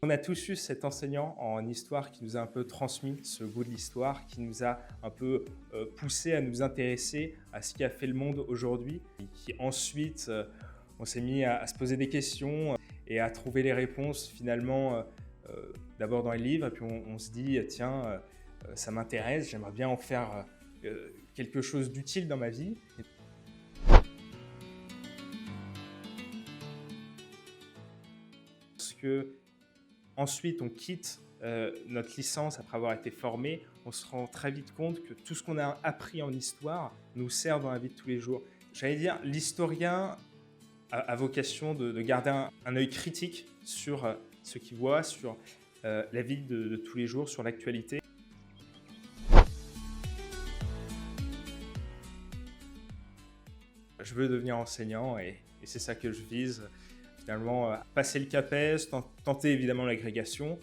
On a tous eu cet enseignant en histoire qui nous a un peu transmis ce goût de l'histoire, qui nous a un peu poussé à nous intéresser à ce qui a fait le monde aujourd'hui, et qui ensuite, on s'est mis à se poser des questions et à trouver les réponses finalement d'abord dans les livres, et puis on se dit tiens, ça m'intéresse, j'aimerais bien en faire quelque chose d'utile dans ma vie. Parce que ensuite, on quitte notre licence après avoir été formé, on se rend très vite compte que tout ce qu'on a appris en histoire nous sert dans la vie de tous les jours. J'allais dire, l'historien a vocation de garder un œil critique sur ce qu'il voit, sur la vie de tous les jours, sur l'actualité. Je veux devenir enseignant et c'est ça que je vise. Finalement, passer le CAPES, tenter évidemment l'agrégation.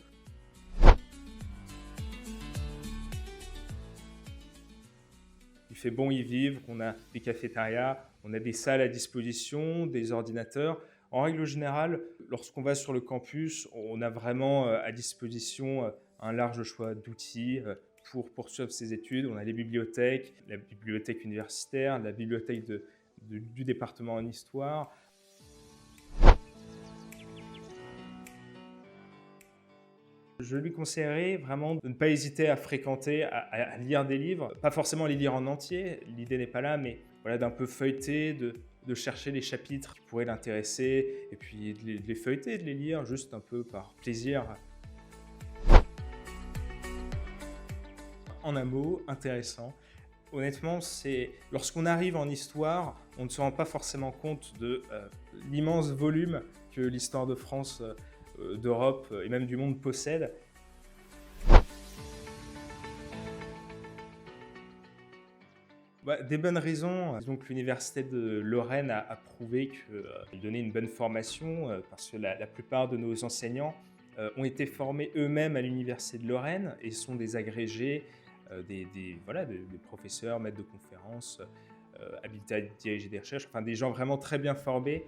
Il fait bon y vivre, on a des cafétérias, on a des salles à disposition, des ordinateurs. En règle générale, lorsqu'on va sur le campus, on a vraiment à disposition un large choix d'outils pour poursuivre ses études. On a les bibliothèques, la bibliothèque universitaire, la bibliothèque du département en histoire. Je lui conseillerais vraiment de ne pas hésiter à fréquenter, à lire des livres, pas forcément les lire en entier, l'idée n'est pas là, mais voilà, d'un peu feuilleter, de chercher les chapitres qui pourraient l'intéresser, et puis de les feuilleter, de les lire juste un peu par plaisir. En un mot, intéressant. Honnêtement, c'est lorsqu'on arrive en histoire, on ne se rend pas forcément compte de l'immense volume que l'histoire de France, d'Europe et même du monde possède. Des bonnes raisons. Disons que l'Université de Lorraine a prouvé qu'elle donnait une bonne formation parce que la plupart de nos enseignants ont été formés eux-mêmes à l'Université de Lorraine et sont des agrégés, des professeurs, maîtres de conférences, habilités à diriger des recherches, enfin des gens vraiment très bien formés